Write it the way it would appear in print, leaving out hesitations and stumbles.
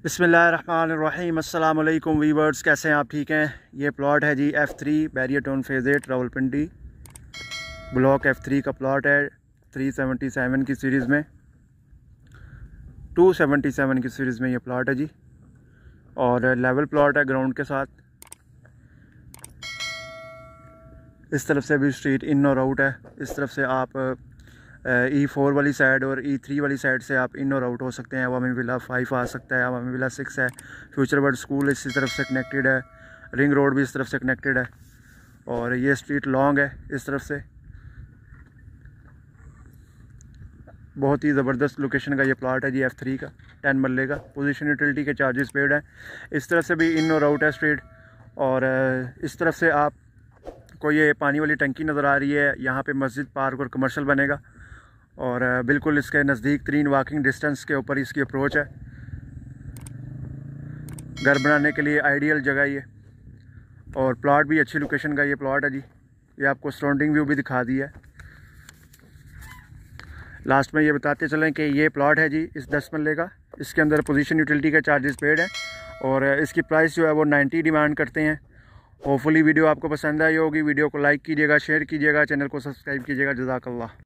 बिस्मिल्लाहिर्रहमानिर्रहीम। अस्सलाम वालेकुम वीवर्स, कैसे हैं आप? ठीक हैं। ये प्लॉट है जी F3 barrier town phase 8 Rawalpindi. Block F3 का प्लॉट है 377 की सीरीज़ में, 277 की सीरीज़ में ये प्लॉट है जी। और लेवल प्लॉट है ग्राउंड के साथ। इस तरफ से भी स्ट्रीट इन और आउट है। इस तरफ से आप E4 वाली साइड और E3 वाली साइड से आप इन और आउट हो सकते हैं। अवामी विला 5 आ सकता है, अवामी विला 6 है। फ्यूचर वर्ल्ड स्कूल इसी तरफ से कनेक्टेड है, रिंग रोड भी इस तरफ से कनेक्टेड है। और ये स्ट्रीट लॉन्ग है इस तरफ से। बहुत ही ज़बरदस्त लोकेशन का ये प्लॉट है जी F3 का, 10 मरले का। पोजीशन यूटिलिटी के चार्जेस पेड हैं। इस तरफ से भी इन और आउट है स्ट्रीट। और इस तरफ से आप को ये पानी वाली टंकी नज़र आ रही है। यहाँ पे मस्जिद, पार्क और कमर्शियल बनेगा। और बिल्कुल इसके नज़दीक तरीन वाकिंग डिस्टेंस के ऊपर इसकी अप्रोच है। घर बनाने के लिए आइडियल जगह ये। और प्लॉट भी अच्छी लोकेशन का ये प्लॉट है जी। ये आपको सराउंडिंग व्यू भी दिखा दिया है। लास्ट में ये बताते चलें कि ये प्लॉट है जी इस 10 मरले का। इसके अंदर पोजीशन यूटिलिटी का चार्जेस पेड है। और इसकी प्राइस जो है वो 90 डिमांड करते हैं। होपफुली वीडियो आपको पसंद आई होगी। वीडियो को लाइक कीजिएगा, शेयर कीजिएगा, चैनल को सब्सक्राइब कीजिएगा। जज़ाकल्लाह।